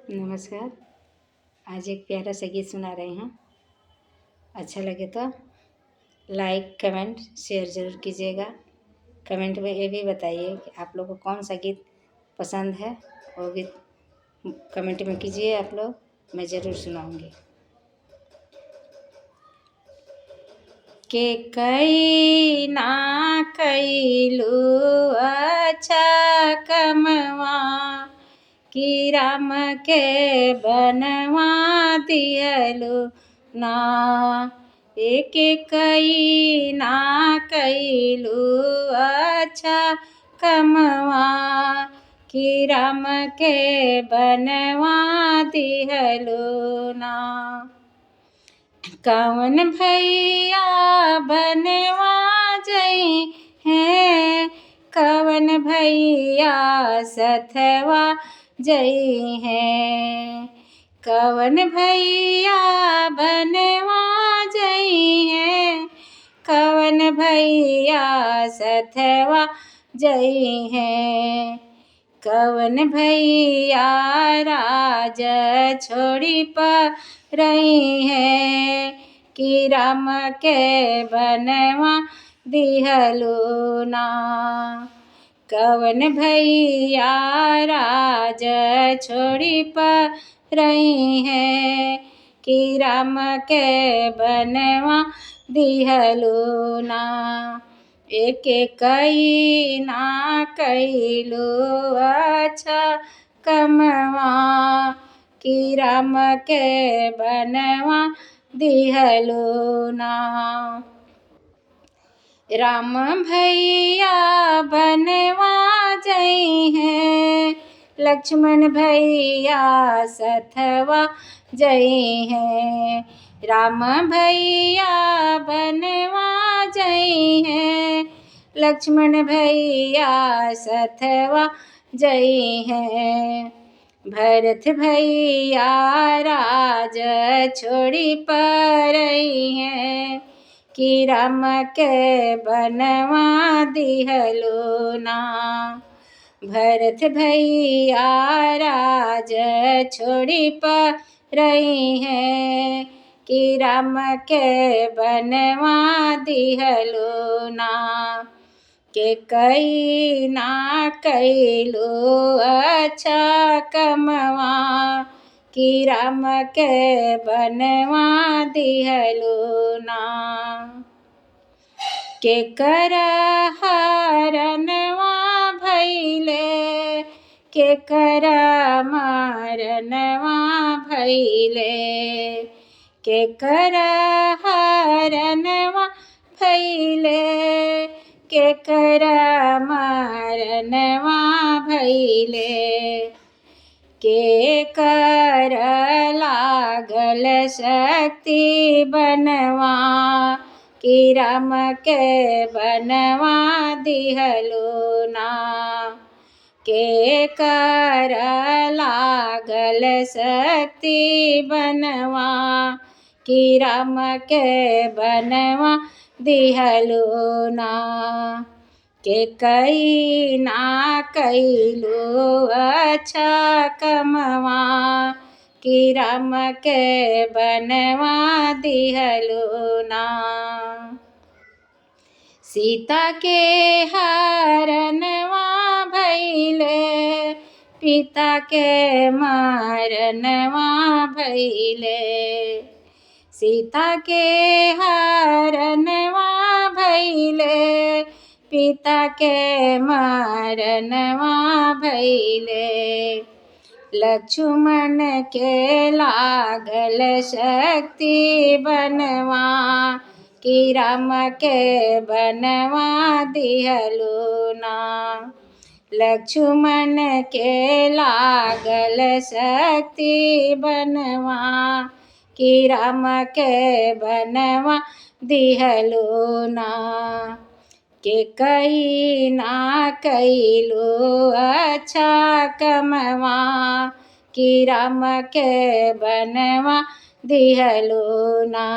नमस्कार। आज एक प्यारा सा गीत सुना रहे हैं। अच्छा लगे तो लाइक कमेंट शेयर ज़रूर कीजिएगा। कमेंट में ये भी बताइए कि आप लोग को कौन सा गीत पसंद है, वो भी कमेंट में कीजिए आप लोग, मैं ज़रूर सुनाऊँगी। के कई ना कैलू अच्छा कमवा कि राम के बनवा दियलु ना। एक कई ना कैलू अच्छा कमवा कि राम के बनवा दियलु ना। कवन भैया बनवा जई हैं, कवन भैया सथवा जई हैं, कवन भैया बनवा जई हैं, कवन भैया सथवा जई हैं, कवन भैया राज छोड़ी पर रही है कि राम के बनवा दिहलु ना। कवन भैया राज छोड़ी पर रही है कि राम के बनवा दिहलु ना। एक कई ना कैलू अच्छा कमवा कि राम के बनवा दिहलु ना। राम भैया बनवा जई हैं, लक्ष्मण भैया सथवा जई हैं, राम भैया बनवा जई हैं, लक्ष्मण भैया सथवा जई हैं, भरत भैया राज छोड़ी पर रही हैं कि राम के बनवा दिहलु ना। भरत भैया राज छोड़ी पर रही हैं कि राम के बनवा दिहलु ना। के कई ना कैलू अच्छा कमवा कि राम के बनवा दिहलु ना। के कर हरनवा भैले, के कर मारनवा भैले, के कर हरनवा भैले, के कर मारनवा भैले, के कर लागल शक्ति बनवा कि राम के बनवा दिहलु ना। के कर लागल शक्ति बनवा कि राम के बनवा दिहलु ना। के कई ना कैलू अच्छा कमवा कि राम के बनवा दिहलु ना। सीता के हरनवा भैले, पिता के मारनवा भैले, सीता के हरनवा भैले, पिता के मारनवा भैले, लक्ष्मण के लागल शक्ति बनवा कि राम के बनवा दिहलु ना। लक्ष्मण के लागल शक्ति बनवा कि राम के बनवा दिहलु ना। के कई ना कैलू अच्छा कमवा कि राम के बनवा दिहलु ना।